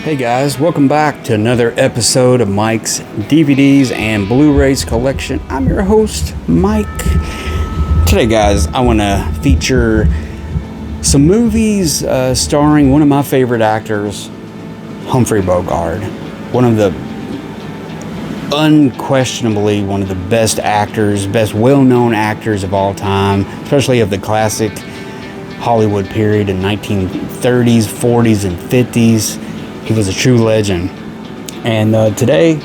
Hey guys, welcome back to another episode of Mike's DVDs and Blu-rays collection. I'm your host, Mike. Today, guys, I want to feature some movies starring one of my favorite actors, Humphrey Bogart. Unquestionably one of the best actors, best well-known actors of all time, especially of the classic Hollywood period in 1930s, 40s, and 50s. He was a true legend. And today,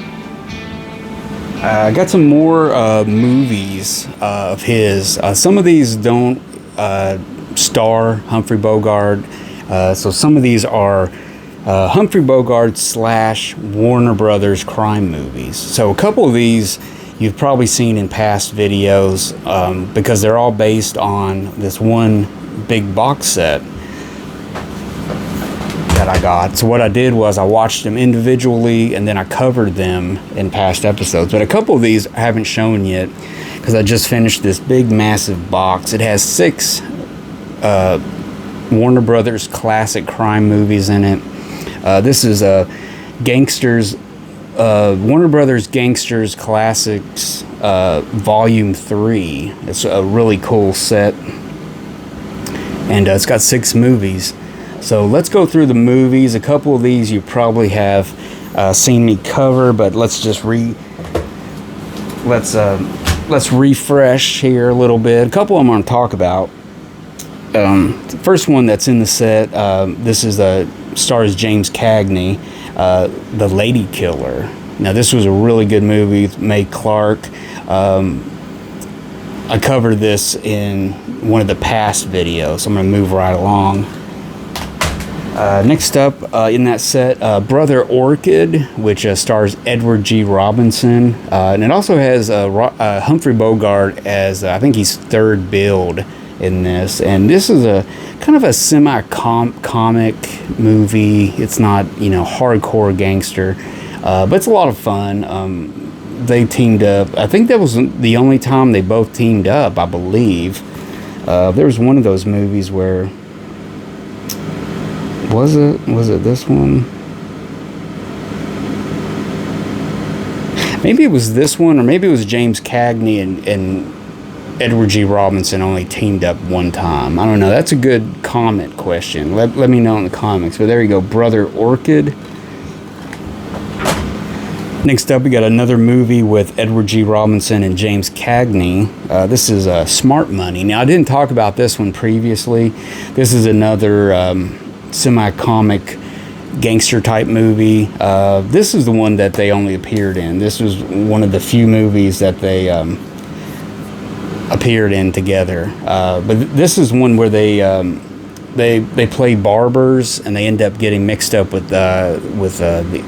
I got some more movies of his. Some of these don't star Humphrey Bogart. So some of these are Humphrey Bogart / Warner Brothers crime movies. So a couple of these you've probably seen in past videos because they're all based on this one big box set that I got. So what I did was I watched them individually and then I covered them in past episodes. But a couple of these I haven't shown yet because I just finished this big massive box. It has 6 Warner Brothers classic crime movies in it. This is Warner Brothers Gangsters Classics Volume 3. It's a really cool set. And it's got 6 movies. So let's go through the movies. A couple of these you probably have seen me cover, but let's refresh here a little bit. A couple of them I'm going to talk about. The first one that's in the set, this is stars James Cagney, The Lady Killer. Now this was a really good movie with Mae Clark. I covered this in one of the past videos, so I'm going to move right along. Next up in that set, Brother Orchid, which stars Edward G. Robinson. And it also has Humphrey Bogart as, I think he's third build in this. And this is a kind of a semi-comic movie. It's not, hardcore gangster. But it's a lot of fun. They teamed up. I think that was the only time they both teamed up, I believe. There was one of those movies where... Was it this one? Maybe it was this one, or maybe it was James Cagney and Edward G. Robinson only teamed up one time. I don't know. That's a good comment question. Let me know in the comments. But there you go, Brother Orchid. Next up, we got another movie with Edward G. Robinson and James Cagney. This is Smart Money. Now, I didn't talk about this one previously. This is another... semi-comic gangster type movie. This is the one that they only appeared in. This was one of the few movies that they appeared in together. But this is one where they play barbers and they end up getting mixed up with the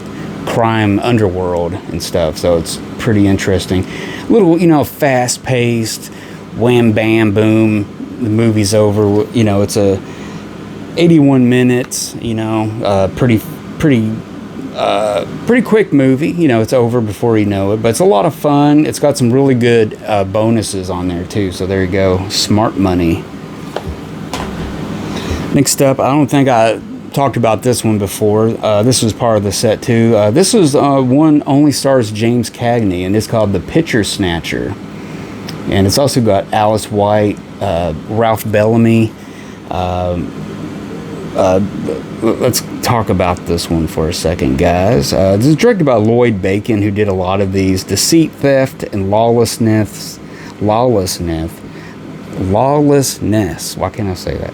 crime underworld and stuff. So it's pretty interesting. A little, fast-paced, wham, bam, boom. The movie's over. It's a 81 minutes, pretty quick movie. It's over before you know it, but it's a lot of fun. It's got some really good bonuses on there too. So there you go, Smart Money. Next up, I don't think I talked about this one before. This was part of the set too. This was one only stars James Cagney, and it's called The Picture Snatcher. And it's also got Alice White, Ralph Bellamy. Let's talk about this one for a second, guys. This is directed by Lloyd Bacon, who did a lot of these. Deceit, theft, and lawlessness. Why can't I say that?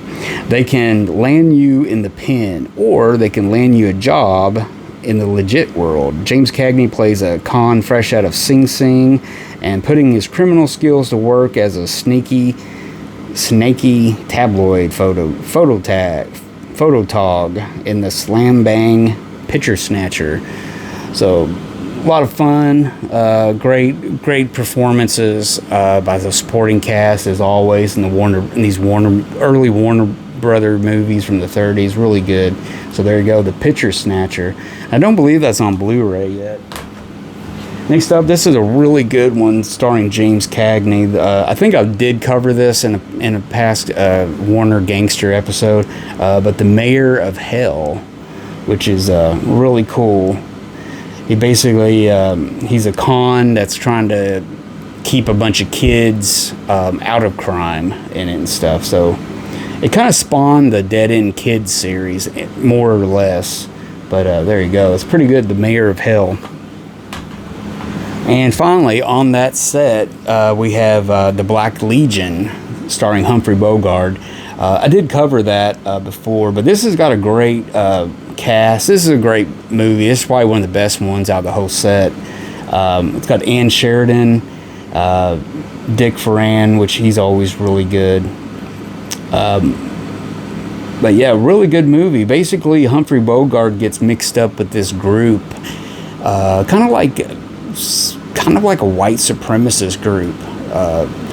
They can land you in the pen, or they can land you a job in the legit world. James Cagney plays a con fresh out of Sing Sing, and putting his criminal skills to work as a snaky tabloid photog in the Slam Bang Picture Snatcher. So a lot of fun, great performances by the supporting cast as always in these early Warner Brother movies from the 30s. Really good. So there you go, The Picture Snatcher. I don't believe that's on Blu-ray yet. Next up, this is a really good one starring James Cagney. I think I did cover this in a past Warner Gangster episode, but The Mayor of Hell. which is really cool. He basically he's a con that's trying to keep a bunch of kids out of crime in it and stuff. So it kind of spawned the Dead End Kids series, more or less. But there you go. It's pretty good. The Mayor of Hell. And finally, on that set, we have The Black Legion, starring Humphrey Bogart. I did cover that before, but this has got a great cast. This is a great movie. This is probably one of the best ones out of the whole set. It's got Ann Sheridan, Dick Foran, which he's always really good. But yeah, really good movie. Basically, Humphrey Bogart gets mixed up with this group, kind of like a white supremacist group,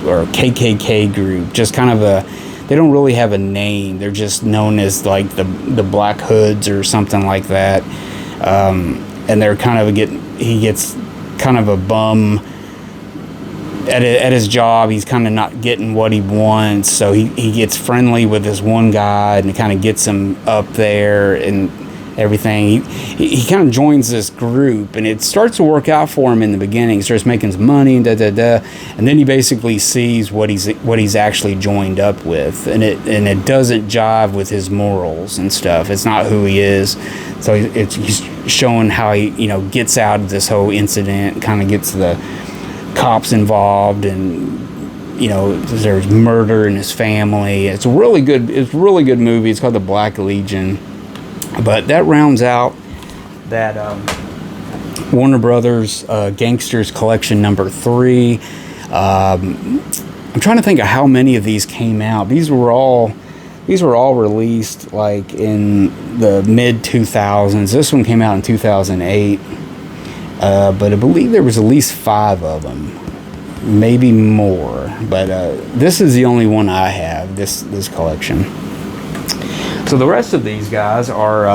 or a KKK group. Just kind of they don't really have a name. They're just known as like the Black Hoods or something like that. And they're kind of he gets kind of a bum at his job. He's kind of not getting what he wants, so he gets friendly with this one guy and kind of gets him up there and everything. He kind of joins this group, and it starts to work out for him in the beginning. He starts making some money, and and then he basically sees what he's actually joined up with, and it doesn't jive with his morals and stuff. It's not who he is. So he's showing how he gets out of this whole incident, kind of gets the cops involved, and there's murder in his family. It's a really good movie. It's called The Black Legion. But that rounds out that Warner Brothers Gangsters Collection number 3. I'm trying to think of how many of these came out. These were all released like in the mid 2000s. This one came out in 2008. But I believe there was at least 5 of them, maybe more. But this is the only one I have, this collection. So the rest of these guys are,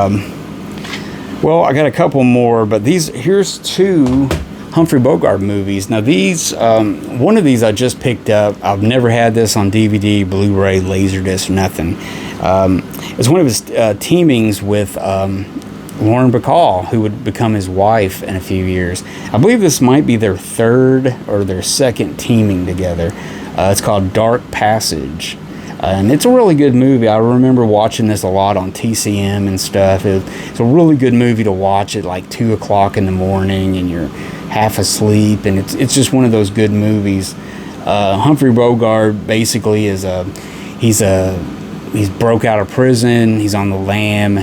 well, I got a couple more, but here's 2 Humphrey Bogart movies. Now these, one of these I just picked up. I've never had this on DVD, Blu-ray, Laserdisc, nothing. It's one of his teamings with Lauren Bacall, who would become his wife in a few years. I believe this might be their 3rd or their 2nd teaming together. It's called Dark Passage. And it's a really good movie. I remember watching this a lot on TCM and stuff. It's a really good movie to watch at like 2 o'clock in the morning and you're half asleep, and it's just one of those good movies. Humphrey Bogart basically is he's broke out of prison. He's on the lam.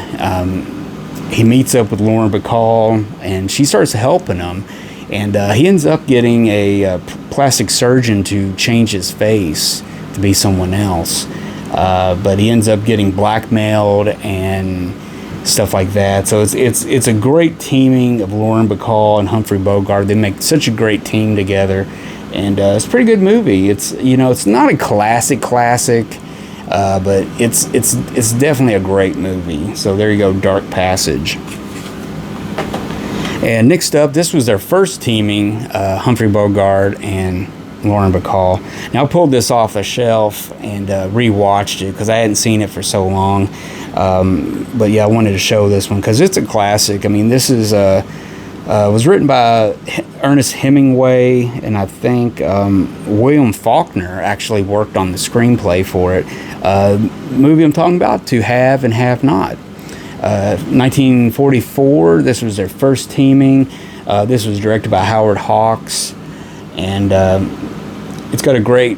He meets up with Lauren Bacall, and she starts helping him. And he ends up getting a plastic surgeon to change his face to be someone else. But he ends up getting blackmailed and stuff like that. So it's a great teaming of Lauren Bacall and Humphrey Bogart. They make such a great team together, and it's a pretty good movie. It's not a classic, but it's definitely a great movie. So there you go, Dark Passage. And next up, this was their first teaming, Humphrey Bogart and Lauren Bacall. Now I pulled this off the shelf and rewatched it because I hadn't seen it for so long. But yeah, I wanted to show this one because it's a classic. I mean, this is was written by Ernest Hemingway, and I think William Faulkner actually worked on the screenplay for it. Movie I'm talking about, To Have and Have Not. 1944, this was their first teaming. This was directed by Howard Hawks, and it's got a great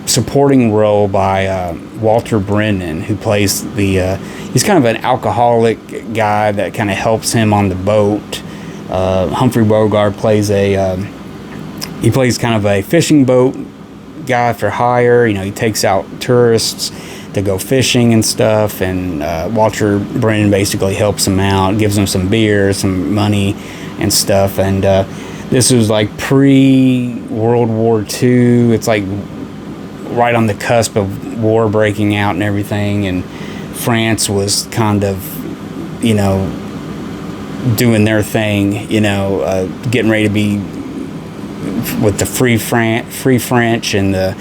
supporting role by Walter Brennan, who plays he's kind of an alcoholic guy that kind of helps him on the boat. Humphrey Bogart plays he plays kind of a fishing boat guy for hire. He takes out tourists to go fishing and stuff, and Walter Brennan basically helps him out, gives him some beer, some money and stuff. And this was like pre-World War II. It's like right on the cusp of war breaking out and everything, and France was kind of, doing their thing, getting ready to be with the Free French and the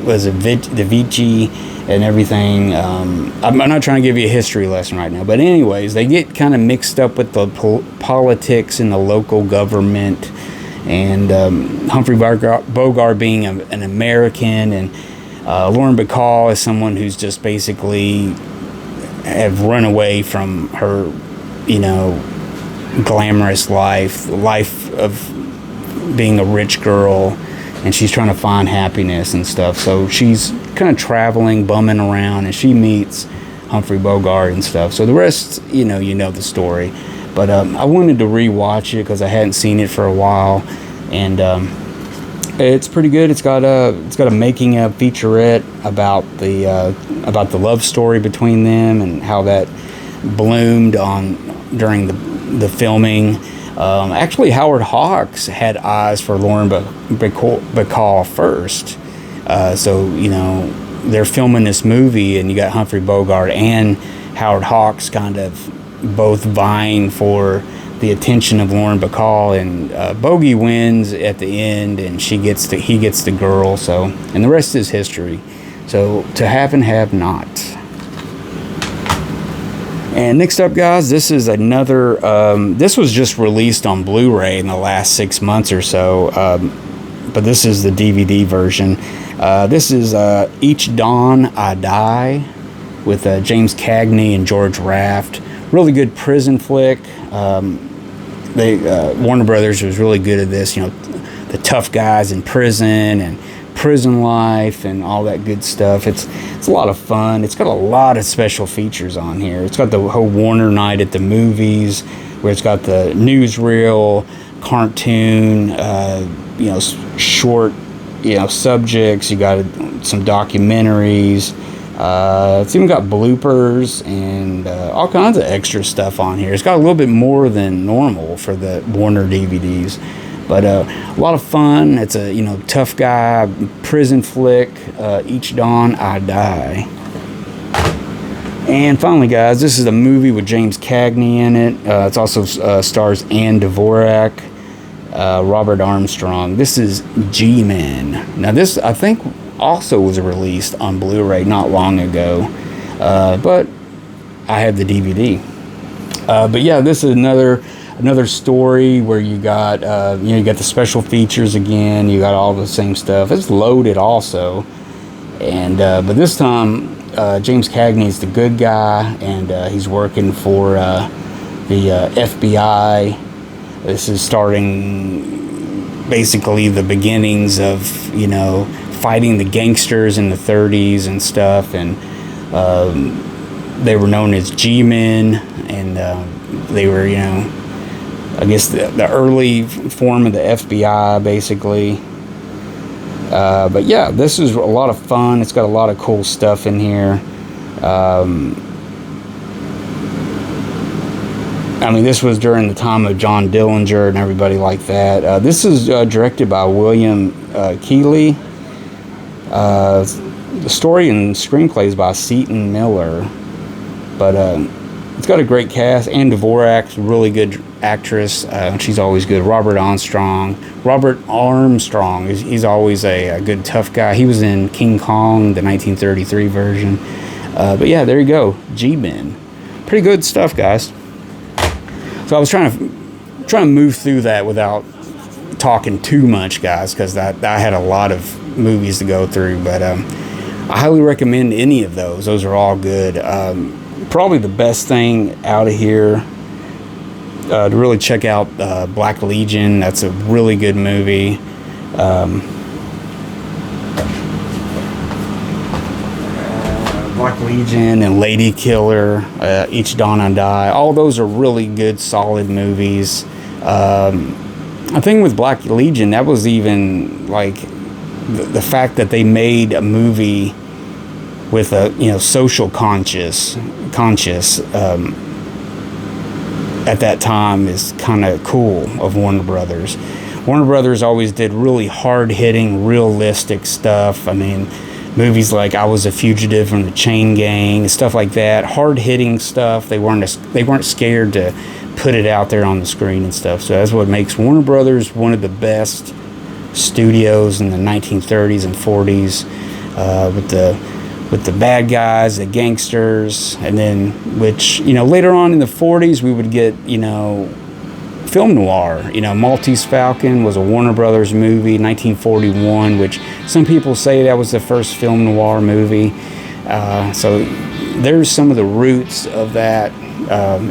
was it the Vici and everything. I'm not trying to give you a history lesson right now, but anyways, they get kind of mixed up with the politics in the local government, and Humphrey Bogart being an American, and Lauren Bacall is someone who's just basically have run away from her, glamorous life of being a rich girl, and she's trying to find happiness and stuff. So she's kind of traveling, bumming around, and she meets Humphrey Bogart and stuff. So the rest, you know the story. But I wanted to rewatch it because I hadn't seen it for a while, and it's pretty good. It's got a making of featurette about the love story between them and how that bloomed during the filming. Actually, Howard Hawks had eyes for Lauren Bacall first. So, they're filming this movie, and you got Humphrey Bogart and Howard Hawks kind of both vying for the attention of Lauren Bacall, and Bogey wins at the end, and he gets the girl. So, and the rest is history. So, to have and have not. And next up, guys, this is another, this was just released on Blu-ray in the last 6 months or so, but this is the DVD version. This is Each Dawn I Die with James Cagney and George Raft. Really good prison flick. Warner Brothers was really good at this, the tough guys in prison and prison life and all that good stuff. It's a lot of fun. It's got a lot of special features on here. It's got the whole Warner night at the movies, where it's got the newsreel, cartoon, short, subjects. You got some documentaries. It's even got bloopers and all kinds of extra stuff on here. It's got a little bit more than normal for the Warner DVDs. But a lot of fun. It's a tough guy prison flick. Each Dawn I Die. And finally, guys, this is a movie with James Cagney in it. It's also stars Ann Dvorak, Robert Armstrong. This is G-Men. Now, this I think also was released on Blu-ray not long ago, but I have the DVD. But yeah, this is another story where you got you got the special features again. You got all the same stuff. It's loaded also, and but this time James Cagney's the good guy, and he's working for the FBI. This is starting basically the beginnings of fighting the gangsters in the 30s and stuff, and they were known as G-Men, and they were I guess the early form of the FBI, basically. But yeah, this is a lot of fun. It's got a lot of cool stuff in here. This was during the time of John Dillinger and everybody like that. This is directed by William Keighley. The story and screenplay is by Seton Miller. But it's got a great cast. Ann Dvorak's a really good actress. She's always good. Robert Armstrong, he's always a good tough guy. He was in King Kong, the 1933 version. But yeah, there you go. G-Men. Pretty good stuff, guys. So I was trying to move through that without talking too much, guys, because I had a lot of movies to go through. But I highly recommend any of those. Those are all good. Probably the best thing out of here to really check out Black Legion. That's a really good movie. Black Legion and Lady Killer, Each Dawn I Die. All those are really good, solid movies. I think with Black Legion, that was even like the fact that they made a movie with a social conscious at that time is kind of cool of Warner Brothers. Warner Brothers always did really hard-hitting, realistic stuff. Movies like I Was a Fugitive from the Chain Gang, stuff like that. Hard-hitting stuff. They weren't scared to put it out there on the screen and stuff. So that's what makes Warner Brothers one of the best studios in the 1930s and 40s. with the bad guys, the gangsters, and then which later on in the 40s we would get film noir. Maltese Falcon was a Warner Brothers movie, 1941, which some people say that was the first film noir movie. So there's some of the roots of that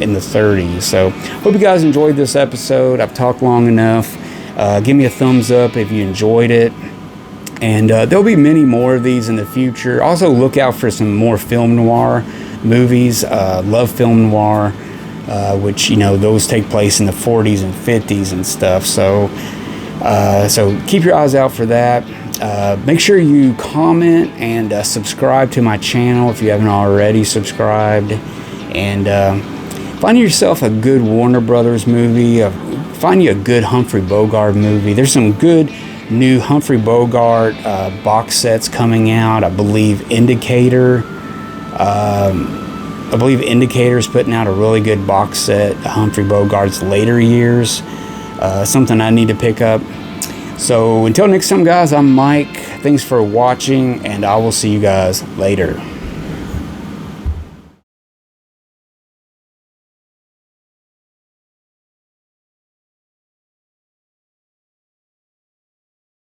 in the 30s. So hope you guys enjoyed this episode. I've talked long enough. Give me a thumbs up if you enjoyed it. And there'll be many more of these in the future. Also look out for some more film noir movies. Love film noir, which those take place in the 40s and 50s and stuff. So keep your eyes out for that. Make sure you comment and subscribe to my channel if you haven't already subscribed. And find yourself a good Warner Brothers movie. Find you a good Humphrey Bogart movie. There's some good new Humphrey Bogart box sets coming out. I believe Indicator's putting out a really good box set, Humphrey Bogart's later years. Something I need to pick up. So until next time, guys, I'm Mike. Thanks for watching, and I will see you guys later.